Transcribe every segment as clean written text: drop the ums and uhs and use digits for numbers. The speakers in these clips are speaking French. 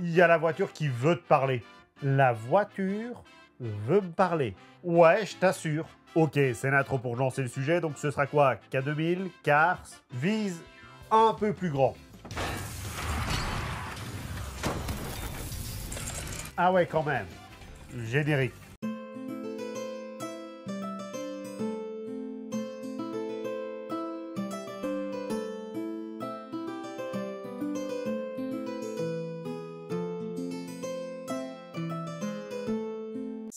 Il y a la voiture qui veut te parler. La voiture veut me parler. Ouais, je t'assure. Ok, c'est l'intro pour lancer le sujet, donc ce sera quoi? K2000, Cars, vise un peu plus grand. Ah ouais, quand même. Générique.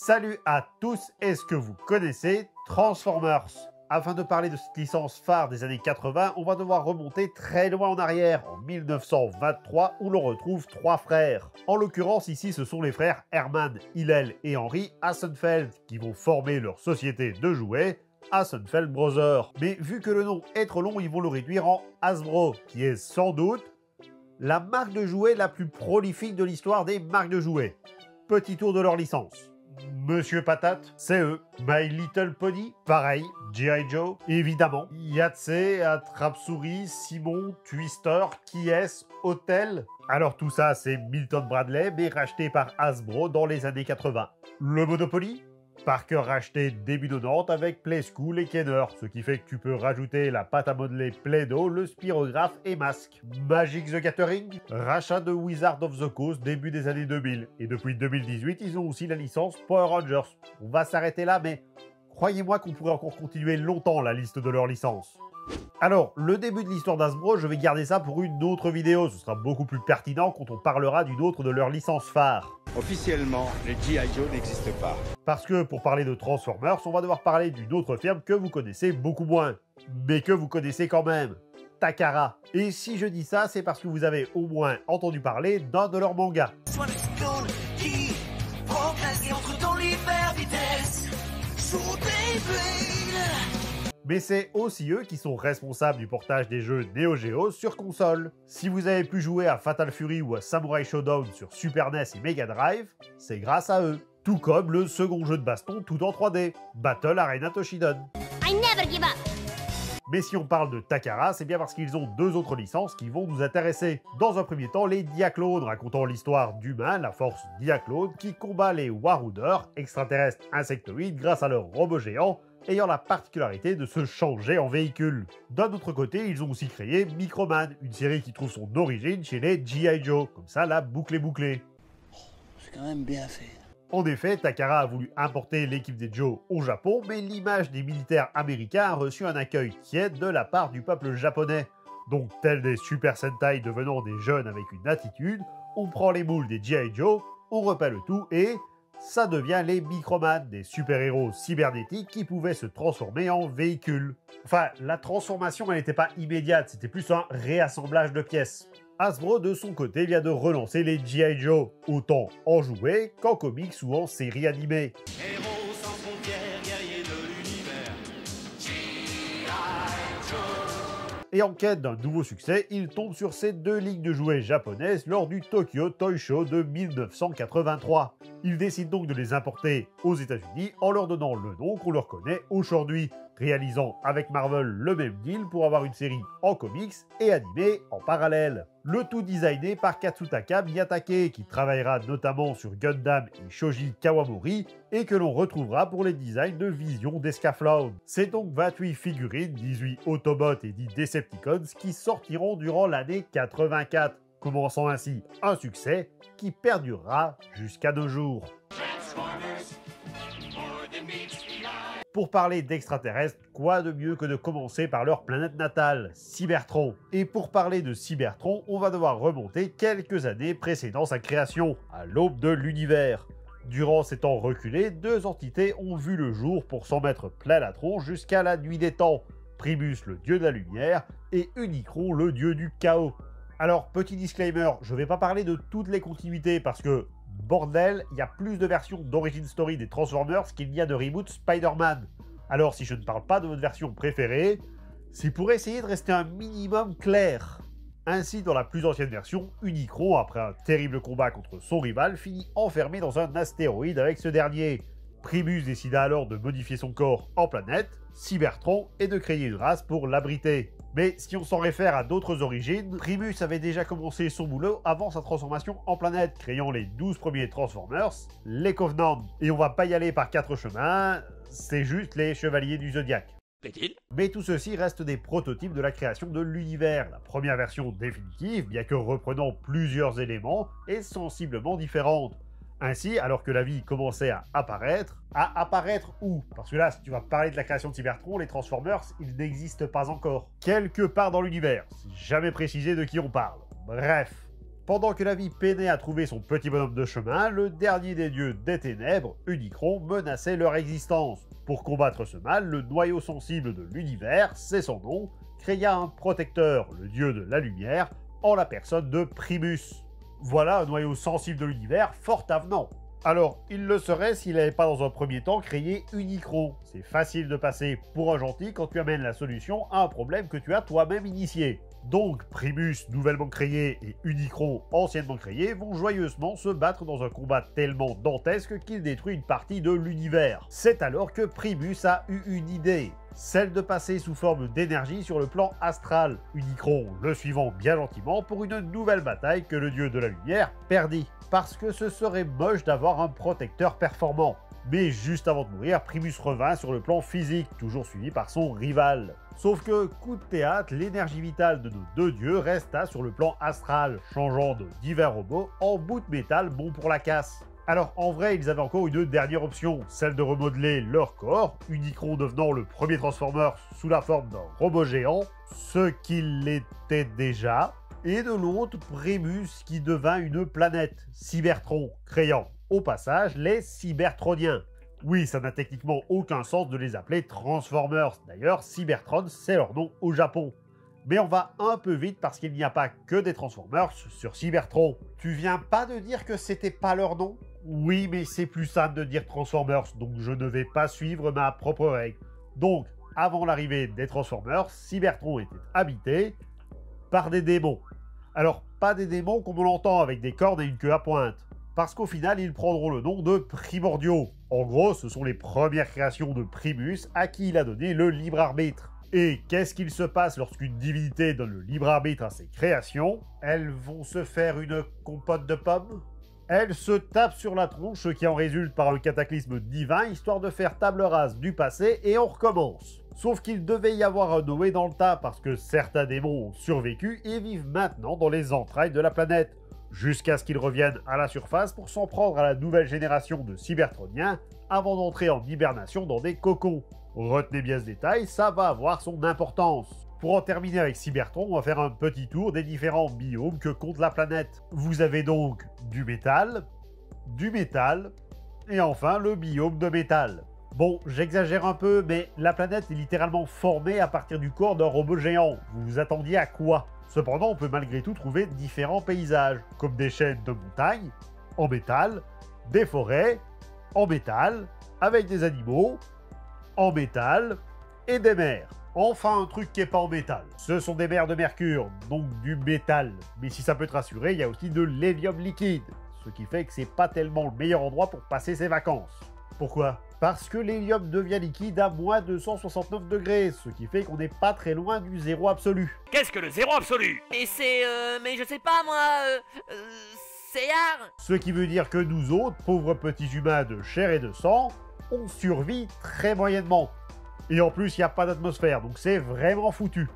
Salut à tous, est-ce que vous connaissez Transformers? Afin de parler de cette licence phare des années 80, on va devoir remonter très loin en arrière, en 1923, où l'on retrouve trois frères. En l'occurrence, ici, ce sont les frères Hermann, Hillel et Henry Hassenfeld, qui vont former leur société de jouets, Hassenfeld Brothers. Mais vu que le nom est trop long, ils vont le réduire en Hasbro, qui est sans doute la marque de jouets la plus prolifique de l'histoire des marques de jouets. Petit tour de leur licence. Monsieur Patate, c'est eux. My Little Pony, pareil. G.I. Joe, évidemment. Yatsé, Attrape-Souris, Simon, Twister, Kies, Hotel. Alors tout ça, c'est Milton Bradley, mais racheté par Hasbro dans les années 80. Le Monopoly, Parker racheté début 90 avec Playskool et Kenner, ce qui fait que tu peux rajouter la pâte à modeler Play-Doh, le spirographe et masque. Magic the Gathering, rachat de Wizard of the Coast début des années 2000. Et depuis 2018, ils ont aussi la licence Power Rangers. On va s'arrêter là, mais croyez-moi qu'on pourrait encore continuer longtemps la liste de leurs licences. Alors, le début de l'histoire d'Hasbro, je vais garder ça pour une autre vidéo. Ce sera beaucoup plus pertinent quand on parlera d'une autre de leurs licences phares. Officiellement, les G.I. Joe n'existent pas. Parce que pour parler de Transformers, on va devoir parler d'une autre firme que vous connaissez beaucoup moins, mais que vous connaissez quand même, Takara. Et si je dis ça, c'est parce que vous avez au moins entendu parler d'un de leurs mangas. Mais c'est aussi eux qui sont responsables du portage des jeux Neo Geo sur console. Si vous avez pu jouer à Fatal Fury ou à Samurai Shodown sur Super NES et Mega Drive, c'est grâce à eux. Tout comme le second jeu de baston tout en 3D, Battle Arena Toshinden. I never give up. Mais si on parle de Takara, c'est bien parce qu'ils ont deux autres licences qui vont nous intéresser. Dans un premier temps, les Diaclones, racontant l'histoire d'humains, la force Diaclone, qui combat les Warhooders, extraterrestres insectoïdes, grâce à leur robot géant, ayant la particularité de se changer en véhicule. D'un autre côté, ils ont aussi créé Microman, une série qui trouve son origine chez les G.I. Joe. Comme ça, la boucle est bouclée. C'est quand même bien fait. En effet, Takara a voulu importer l'équipe des Joe au Japon, mais l'image des militaires américains a reçu un accueil tiède de la part du peuple japonais. Donc, tels des Super Sentai devenant des jeunes avec une attitude, on prend les moules des G.I. Joe, on repeint le tout et ça devient les Microman, des super-héros cybernétiques qui pouvaient se transformer en véhicules. Enfin, la transformation, elle n'était pas immédiate, c'était plus un réassemblage de pièces. Hasbro, de son côté, vient de relancer les G.I. Joe, autant en jouets qu'en comics ou en séries animées. Héros sans frontières, guerriers de l'univers. G.I. Joe. Et en quête d'un nouveau succès, il tombe sur ces deux lignes de jouets japonaises lors du Tokyo Toy Show de 1983. Il décide donc de les importer aux États-Unis en leur donnant le nom qu'on leur connaît aujourd'hui, réalisant avec Marvel le même deal pour avoir une série en comics et animée en parallèle. Le tout designé par Katsutaka Miyatake, qui travaillera notamment sur Gundam et Shoji Kawamori, et que l'on retrouvera pour les designs de Vision d'Escaflowne. C'est donc 28 figurines, 18 Autobots et 10 Decepticons qui sortiront durant l'année 84, commençant ainsi un succès qui perdurera jusqu'à nos jours. Pour parler d'extraterrestres, quoi de mieux que de commencer par leur planète natale, Cybertron. Et pour parler de Cybertron, on va devoir remonter quelques années précédant sa création, à l'aube de l'univers. Durant ces temps reculés, deux entités ont vu le jour pour s'en mettre plein la tronche jusqu'à la nuit des temps. Primus, le dieu de la lumière, et Unicron, le dieu du chaos. Alors, petit disclaimer, je vais pas parler de toutes les continuités parce que, bordel, il y a plus de versions d'origin story des Transformers qu'il n'y a de reboot Spider-Man. Alors si je ne parle pas de votre version préférée, c'est pour essayer de rester un minimum clair. Ainsi, dans la plus ancienne version, Unicron, après un terrible combat contre son rival, finit enfermé dans un astéroïde avec ce dernier. Primus décida alors de modifier son corps en planète, Cybertron, et de créer une race pour l'abriter. Mais si on s'en réfère à d'autres origines, Primus avait déjà commencé son boulot avant sa transformation en planète, créant les 12 premiers Transformers, les Covenants. Et on va pas y aller par 4 chemins, c'est juste les Chevaliers du Zodiaque. Mais tout ceci reste des prototypes de la création de l'univers. La première version définitive, bien que reprenant plusieurs éléments, est sensiblement différente. Ainsi, alors que la vie commençait à apparaître où? Parce que là, si tu vas parler de la création de Cybertron, les Transformers, ils n'existent pas encore. Quelque part dans l'univers, c'est jamais précisé de qui on parle. Bref. Pendant que la vie peinait à trouver son petit bonhomme de chemin, le dernier des dieux des ténèbres, Unicron, menaçait leur existence. Pour combattre ce mal, le noyau sensible de l'univers, c'est son nom, créa un protecteur, le dieu de la lumière, en la personne de Primus. Voilà un noyau sensible de l'univers fort avenant. Alors, il le serait s'il n'avait pas dans un premier temps créé Unicron. C'est facile de passer pour un gentil quand tu amènes la solution à un problème que tu as toi-même initié. Donc, Primus, nouvellement créé, et Unicron, anciennement créé, vont joyeusement se battre dans un combat tellement dantesque qu'il détruit une partie de l'univers. C'est alors que Primus a eu une idée, celle de passer sous forme d'énergie sur le plan astral, Unicron le suivant bien gentiment pour une nouvelle bataille que le dieu de la lumière perdit. Parce que ce serait moche d'avoir un protecteur performant. Mais juste avant de mourir, Primus revint sur le plan physique, toujours suivi par son rival. Sauf que, coup de théâtre, l'énergie vitale de nos deux dieux resta sur le plan astral, changeant de divers robots en bouts de métal bons pour la casse. Alors en vrai, ils avaient encore une dernière option, celle de remodeler leur corps, Unicron devenant le premier Transformer sous la forme d'un robot géant, ce qu'il l'était déjà, et de l'autre, Primus qui devint une planète, Cybertron, créant au passage les Cybertroniens. Oui, ça n'a techniquement aucun sens de les appeler Transformers. D'ailleurs, Cybertron, c'est leur nom au Japon. Mais on va un peu vite parce qu'il n'y a pas que des Transformers sur Cybertron. Tu viens pas de dire que c'était pas leur nom? Oui, mais c'est plus simple de dire Transformers, donc je ne vais pas suivre ma propre règle. Donc, avant l'arrivée des Transformers, Cybertron était habité par des démons. Alors, pas des démons comme on l'entend avec des cornes et une queue à pointe. Parce qu'au final, ils prendront le nom de primordiaux. En gros, ce sont les premières créations de Primus à qui il a donné le libre arbitre. Et qu'est-ce qu'il se passe lorsqu'une divinité donne le libre arbitre à ses créations? Elles vont se faire une compote de pommes? Elles se tapent sur la tronche, ce qui en résulte par un cataclysme divin, histoire de faire table rase du passé et on recommence. Sauf qu'il devait y avoir un Noé dans le tas parce que certains démons ont survécu et vivent maintenant dans les entrailles de la planète. Jusqu'à ce qu'ils reviennent à la surface pour s'en prendre à la nouvelle génération de Cybertroniens avant d'entrer en hibernation dans des cocons. Retenez bien ce détail, ça va avoir son importance. Pour en terminer avec Cybertron, on va faire un petit tour des différents biomes que compte la planète. Vous avez donc du métal, et enfin le biome de métal. Bon, j'exagère un peu, mais la planète est littéralement formée à partir du corps d'un robot géant. Vous vous attendiez à quoi? Cependant, on peut malgré tout trouver différents paysages, comme des chaînes de montagnes, en métal, des forêts, en métal, avec des animaux, en métal, et des mers. Enfin, un truc qui n'est pas en métal. Ce sont des mers de mercure, donc du métal. Mais si ça peut te rassurer, il y a aussi de l'hélium liquide, ce qui fait que c'est pas tellement le meilleur endroit pour passer ses vacances. Pourquoi? Parce que l'hélium devient liquide à moins 269 degrés, ce qui fait qu'on n'est pas très loin du zéro absolu. Qu'est-ce que le zéro absolu? Et c'est mais je sais pas moi, c'est rare. Ce qui veut dire que nous autres, pauvres petits humains de chair et de sang, on survit très moyennement. Et en plus, il n'y a pas d'atmosphère, donc c'est vraiment foutu.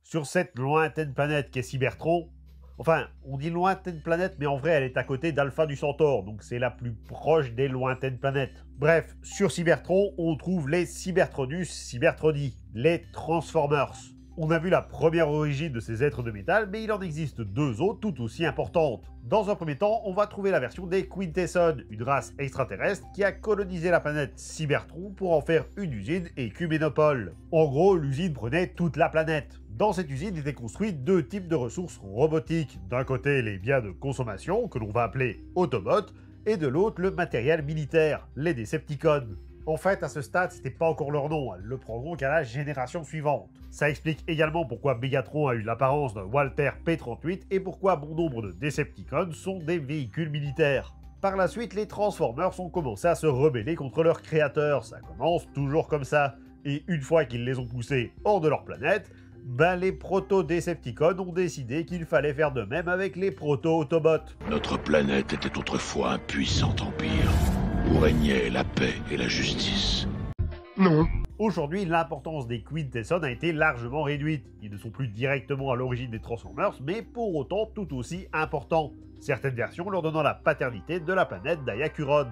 Sur cette lointaine planète qu'est Cybertron, enfin, on dit lointaine planète, mais en vrai, elle est à côté d'Alpha du Centaure, donc c'est la plus proche des lointaines planètes. Bref, sur Cybertron, on trouve les Cybertronus Cybertroni, les Transformers. On a vu la première origine de ces êtres de métal, mais il en existe deux autres tout aussi importantes. Dans un premier temps, on va trouver la version des Quintesson, une race extraterrestre qui a colonisé la planète Cybertron pour en faire une usine écuménopole. En gros, l'usine prenait toute la planète. Dans cette usine étaient construits deux types de ressources robotiques. D'un côté, les biens de consommation, que l'on va appeler Autobots, et de l'autre, le matériel militaire, les Decepticons. En fait, à ce stade, c'était pas encore leur nom, elles le prendront qu'à la génération suivante. Ça explique également pourquoi Megatron a eu l'apparence d'un Walter P-38 et pourquoi bon nombre de Decepticons sont des véhicules militaires. Par la suite, les Transformers ont commencé à se rebeller contre leurs créateurs, ça commence toujours comme ça. Et une fois qu'ils les ont poussés hors de leur planète, les proto-Decepticons ont décidé qu'il fallait faire de même avec les proto-Autobots. Notre planète était autrefois un puissant empire, où régnait la paix et la justice. Non. Aujourd'hui, l'importance des Quintessons a été largement réduite. Ils ne sont plus directement à l'origine des Transformers, mais pour autant tout aussi importants. Certaines versions leur donnant la paternité de la planète d'Ayakuron.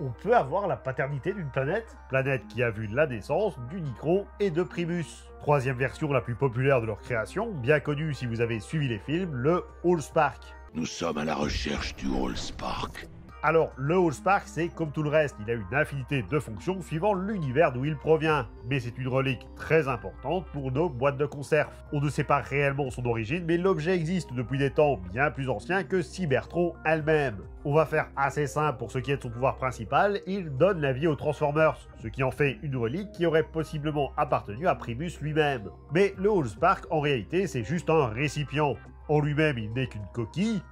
On peut avoir la paternité d'une planète? Planète qui a vu la naissance d'Unicron et de Primus. Troisième version la plus populaire de leur création, bien connue si vous avez suivi les films, le Allspark. Nous sommes à la recherche du Allspark. Alors, le Allspark, c'est comme tout le reste, il a une infinité de fonctions suivant l'univers d'où il provient. Mais c'est une relique très importante pour nos boîtes de conserve. On ne sait pas réellement son origine, mais l'objet existe depuis des temps bien plus anciens que Cybertron elle-même. On va faire assez simple pour ce qui est de son pouvoir principal, il donne la vie aux Transformers, ce qui en fait une relique qui aurait possiblement appartenu à Primus lui-même. Mais le Allspark, en réalité, c'est juste un récipient. En lui-même, il n'est qu'une coquille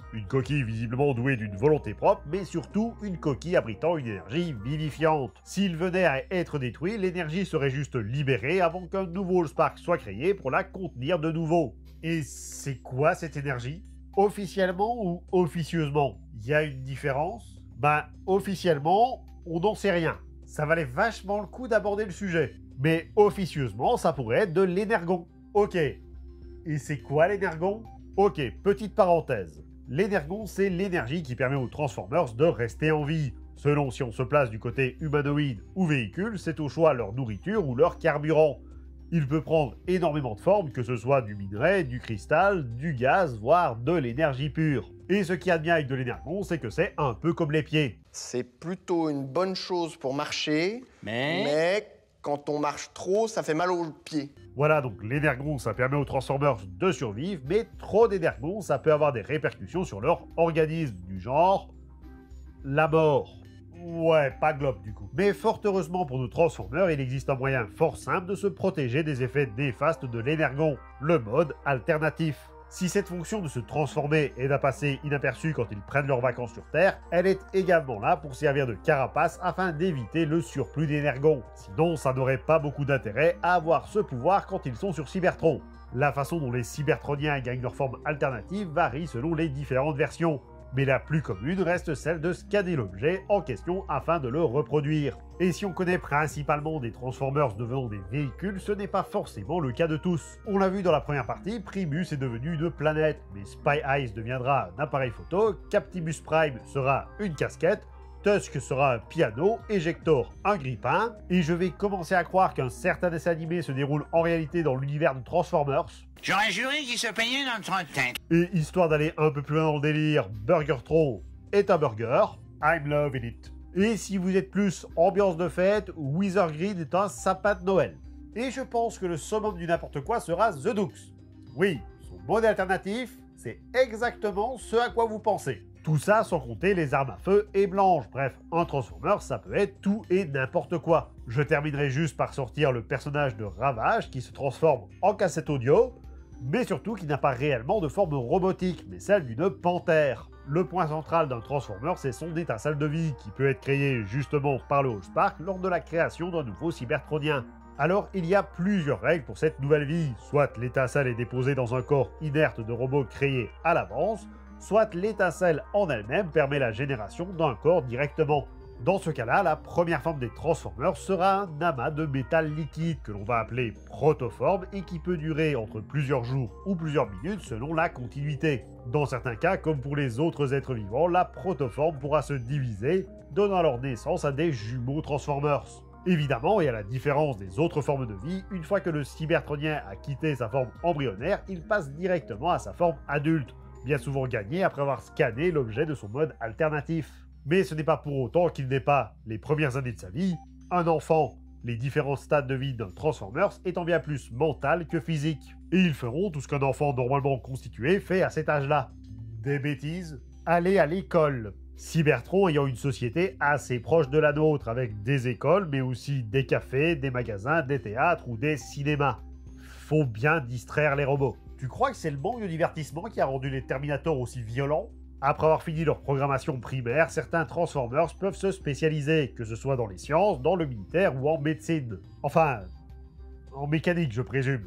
visiblement douée d'une volonté propre, mais surtout une coquille abritant une énergie vivifiante. S'il venait à être détruit, l'énergie serait juste libérée avant qu'un nouveau Allspark soit créé pour la contenir de nouveau. Et c'est quoi cette énergie? Officiellement ou officieusement? Il y a une différence? Officiellement, on n'en sait rien. Ça valait vachement le coup d'aborder le sujet. Mais officieusement, ça pourrait être de l'énergon. Ok. Et c'est quoi l'énergon? Ok, petite parenthèse. L'énergon, c'est l'énergie qui permet aux Transformers de rester en vie. Selon si on se place du côté humanoïde ou véhicule, c'est au choix leur nourriture ou leur carburant. Il peut prendre énormément de formes, que ce soit du minerai, du cristal, du gaz, voire de l'énergie pure. Et ce qui est bien avec de l'énergon, c'est que c'est un peu comme les pieds. C'est plutôt une bonne chose pour marcher, Mais mais quand on marche trop, ça fait mal aux pieds. Voilà, donc l'énergon, ça permet aux Transformers de survivre, mais trop d'énergon, ça peut avoir des répercussions sur leur organisme, du genre... la mort. Ouais, pas globe du coup. Mais fort heureusement pour nos Transformers, il existe un moyen fort simple de se protéger des effets néfastes de l'énergon, le mode alternatif. Si cette fonction de se transformer est à passer inaperçue quand ils prennent leurs vacances sur Terre, elle est également là pour servir de carapace afin d'éviter le surplus d'énergon. Sinon, ça n'aurait pas beaucoup d'intérêt à avoir ce pouvoir quand ils sont sur Cybertron. La façon dont les Cybertroniens gagnent leur forme alternative varie selon les différentes versions. Mais la plus commune reste celle de scanner l'objet en question afin de le reproduire. Et si on connaît principalement des Transformers devenant des véhicules, ce n'est pas forcément le cas de tous. On l'a vu dans la première partie, Primus est devenu une planète, mais Spy Eyes deviendra un appareil photo, Captimus Prime sera une casquette, Tusk sera un piano, Ejector un grippin, et je vais commencer à croire qu'un certain dessin animé se déroule en réalité dans l'univers de Transformers. J'aurais juré qu'il se peignait dans le trottin. Et histoire d'aller un peu plus loin dans le délire, Burgertron est un burger, I'm loving it. Et si vous êtes plus ambiance de fête, Wither Green est un sapin de Noël. Et je pense que le summum du n'importe quoi sera The Dukes. Oui, son mode alternatif, c'est exactement ce à quoi vous pensez. Tout ça sans compter les armes à feu et blanches. Bref, un Transformer, ça peut être tout et n'importe quoi. Je terminerai juste par sortir le personnage de Ravage qui se transforme en cassette audio, mais surtout qui n'a pas réellement de forme robotique, mais celle d'une panthère. Le point central d'un Transformer, c'est son étincelle de vie, qui peut être créée justement par le Allspark lors de la création d'un nouveau Cybertronien. Alors, il y a plusieurs règles pour cette nouvelle vie. Soit l'étincelle est déposée dans un corps inerte de robot créé à l'avance, soit l'étincelle en elle-même permet la génération d'un corps directement. Dans ce cas-là, la première forme des Transformers sera un amas de métal liquide que l'on va appeler protoforme et qui peut durer entre plusieurs jours ou plusieurs minutes selon la continuité. Dans certains cas, comme pour les autres êtres vivants, la protoforme pourra se diviser, donnant alors naissance à des jumeaux Transformers. Évidemment, et à la différence des autres formes de vie, une fois que le Cybertronien a quitté sa forme embryonnaire, il passe directement à sa forme adulte, bien souvent gagnée après avoir scanné l'objet de son mode alternatif. Mais ce n'est pas pour autant qu'il n'est pas, les premières années de sa vie, un enfant. Les différents stades de vie d'un Transformers étant bien plus mental que physique. Et ils feront tout ce qu'un enfant normalement constitué fait à cet âge-là. Des bêtises, aller à l'école. Cybertron ayant une société assez proche de la nôtre, avec des écoles, mais aussi des cafés, des magasins, des théâtres ou des cinémas. Faut bien distraire les robots. Tu crois que c'est le manque de divertissement qui a rendu les Terminators aussi violents ? Après avoir fini leur programmation primaire, certains Transformers peuvent se spécialiser, que ce soit dans les sciences, dans le militaire ou en médecine. Enfin, En mécanique, je présume,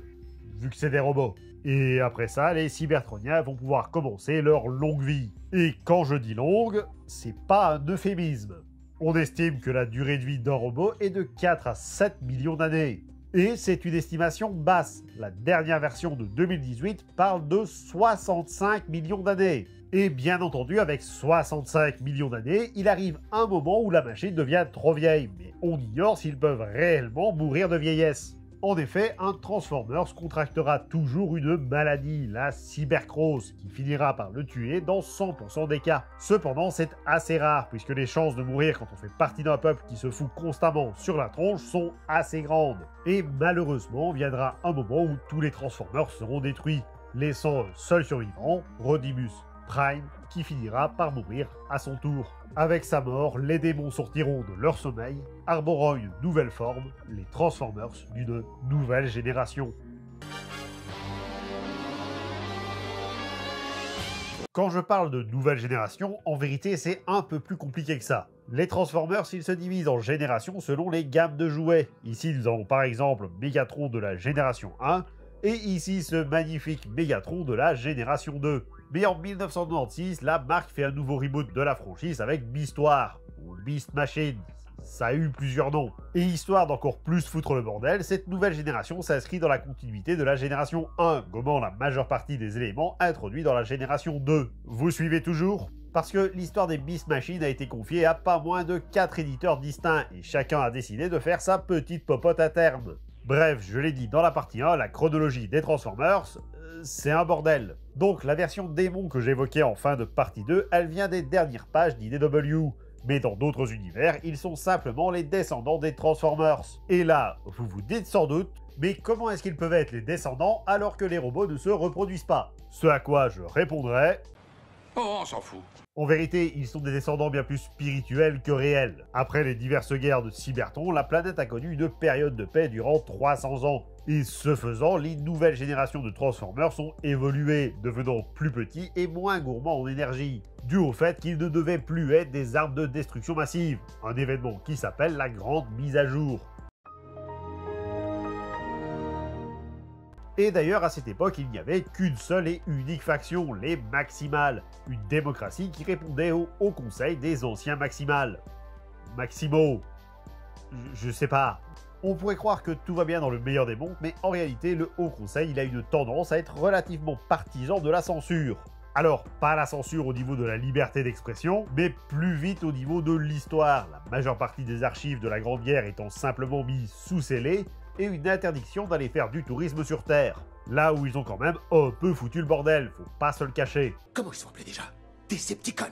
vu que c'est des robots. Et après ça, les Cybertroniens vont pouvoir commencer leur longue vie. Et quand je dis longue, c'est pas un euphémisme. On estime que la durée de vie d'un robot est de 4 à 7 millions d'années. Et c'est une estimation basse. La dernière version de 2018 parle de 65 millions d'années. Et bien entendu, avec 65 millions d'années, il arrive un moment où la machine devient trop vieille. Mais on ignore s'ils peuvent réellement mourir de vieillesse. En effet, un Transformers contractera toujours une maladie, la cybercrose, qui finira par le tuer dans 100% des cas. Cependant, c'est assez rare, puisque les chances de mourir quand on fait partie d'un peuple qui se fout constamment sur la tronche sont assez grandes. Et malheureusement, viendra un moment où tous les Transformers seront détruits, laissant un seul survivant, Rodimus Prime, qui finira par mourir à son tour. Avec sa mort, les démons sortiront de leur sommeil, arborant une nouvelle forme, les Transformers d'une nouvelle génération. Quand je parle de nouvelle génération, en vérité c'est un peu plus compliqué que ça. Les Transformers, ils se divisent en générations selon les gammes de jouets. Ici nous avons par exemple Megatron de la génération 1, et ici ce magnifique Megatron de la génération 2. Mais en 1996, la marque fait un nouveau reboot de la franchise avec Beastwar, ou Beast Machine, ça a eu plusieurs noms. Et histoire d'encore plus foutre le bordel, cette nouvelle génération s'inscrit dans la continuité de la génération 1, gommant la majeure partie des éléments introduits dans la génération 2. Vous suivez toujours ? Parce que l'histoire des Beast Machine a été confiée à pas moins de 4 éditeurs distincts, et chacun a décidé de faire sa petite popote à terme. Bref, je l'ai dit dans la partie 1, la chronologie des Transformers, c'est un bordel. Donc la version démon que j'évoquais en fin de partie 2, elle vient des dernières pages d'IDW. Mais dans d'autres univers, ils sont simplement les descendants des Transformers. Et là, vous vous dites sans doute, mais comment est-ce qu'ils peuvent être les descendants alors que les robots ne se reproduisent pas? Ce à quoi je répondrai... Oh, on s'en fout. En vérité, ils sont des descendants bien plus spirituels que réels. Après les diverses guerres de Cybertron, la planète a connu une période de paix durant 300 ans. Et ce faisant, les nouvelles générations de Transformers ont évolué, devenant plus petits et moins gourmands en énergie, dû au fait qu'ils ne devaient plus être des armes de destruction massive, un événement qui s'appelle la Grande Mise à Jour. Et d'ailleurs, à cette époque, il n'y avait qu'une seule et unique faction, les Maximals, une démocratie qui répondait au Haut Conseil des anciens Maximals. Maximo... je sais pas. On pourrait croire que tout va bien dans le meilleur des mondes, mais en réalité, le Haut Conseil il a une tendance à être relativement partisan de la censure. Alors, pas la censure au niveau de la liberté d'expression, mais plus vite au niveau de l'histoire, la majeure partie des archives de la Grande Guerre étant simplement mis sous scellé, et une interdiction d'aller faire du tourisme sur Terre. Là où ils ont quand même un peu foutu le bordel, faut pas se le cacher. Comment ils sont appelés déjà? Decepticons.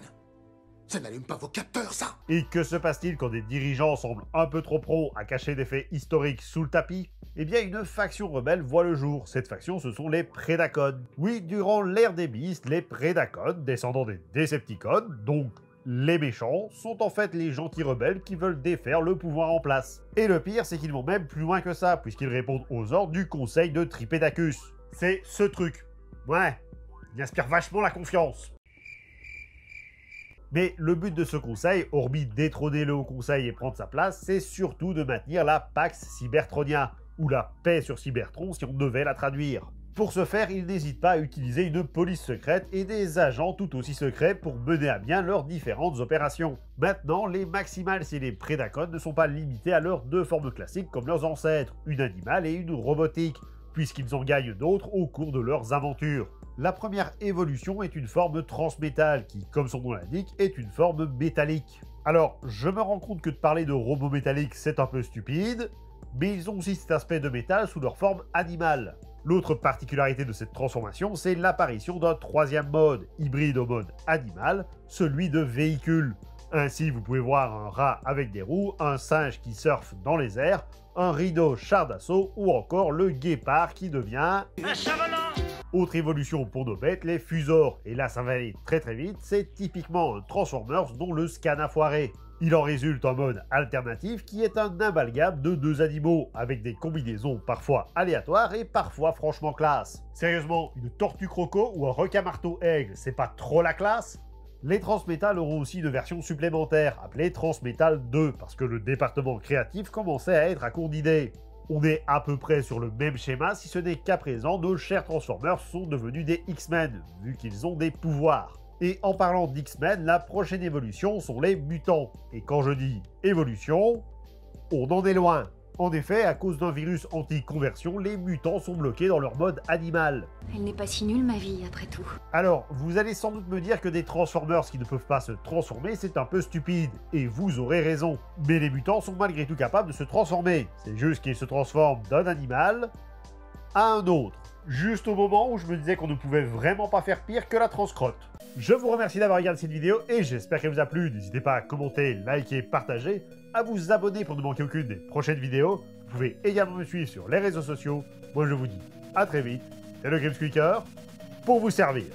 Ça n'allume pas vos capteurs, ça! Et que se passe-t-il quand des dirigeants semblent un peu trop pros à cacher des faits historiques sous le tapis? Eh bien, une faction rebelle voit le jour. Cette faction, ce sont les Predacons. Oui, durant l'ère des Beasts, les Predacons, descendants des Decepticons, donc les méchants, sont en fait les gentils rebelles qui veulent défaire le pouvoir en place. Et le pire, c'est qu'ils vont même plus loin que ça, puisqu'ils répondent aux ordres du conseil de Tripédacus. C'est ce truc. Ouais, il inspire vachement la confiance. Mais le but de ce conseil, hormis détrôner le Haut Conseil et prendre sa place, c'est surtout de maintenir la Pax Cybertronia, ou la paix sur Cybertron si on devait la traduire. Pour ce faire, ils n'hésitent pas à utiliser une police secrète et des agents tout aussi secrets pour mener à bien leurs différentes opérations. Maintenant, les Maximals et les Predacons ne sont pas limités à leurs deux formes classiques comme leurs ancêtres, une animale et une robotique, puisqu'ils en gagnent d'autres au cours de leurs aventures. La première évolution est une forme transmétal qui, comme son nom l'indique, est une forme métallique. Alors, je me rends compte que de parler de robots métalliques c'est un peu stupide, mais ils ont aussi cet aspect de métal sous leur forme animale. L'autre particularité de cette transformation, c'est l'apparition d'un troisième mode, hybride au mode animal, celui de véhicule. Ainsi, vous pouvez voir un rat avec des roues, un singe qui surfe dans les airs, un rhino char d'assaut ou encore le guépard qui devient... un chavalant. Autre évolution pour nos bêtes, les fusors. Et là, ça va aller très vite, c'est typiquement un Transformers dont le scan a foiré. Il en résulte un mode alternatif qui est un amalgame de deux animaux, avec des combinaisons parfois aléatoires et parfois franchement classe. Sérieusement, une tortue croco ou un requin marteau aigle, c'est pas trop la classe? Les Transmétal auront aussi une version supplémentaire, appelée Transmétal 2, parce que le département créatif commençait à être à court d'idées. On est à peu près sur le même schéma, si ce n'est qu'à présent, nos chers Transformers sont devenus des X-Men, vu qu'ils ont des pouvoirs. Et en parlant d'X-Men, la prochaine évolution sont les mutants. Et quand je dis évolution, on en est loin. En effet, à cause d'un virus anti-conversion, les mutants sont bloqués dans leur mode animal. Elle n'est pas si nulle ma vie, après tout. Alors, vous allez sans doute me dire que des Transformers qui ne peuvent pas se transformer, c'est un peu stupide. Et vous aurez raison. Mais les mutants sont malgré tout capables de se transformer. C'est juste qu'ils se transforment d'un animal à un autre. Juste au moment où je me disais qu'on ne pouvait vraiment pas faire pire que la transcrotte. Je vous remercie d'avoir regardé cette vidéo et j'espère qu'elle vous a plu. N'hésitez pas à commenter, liker, partager, à vous abonner pour ne manquer aucune des prochaines vidéos. Vous pouvez également me suivre sur les réseaux sociaux. Moi je vous dis à très vite, c'est le Grimsqueaker pour vous servir.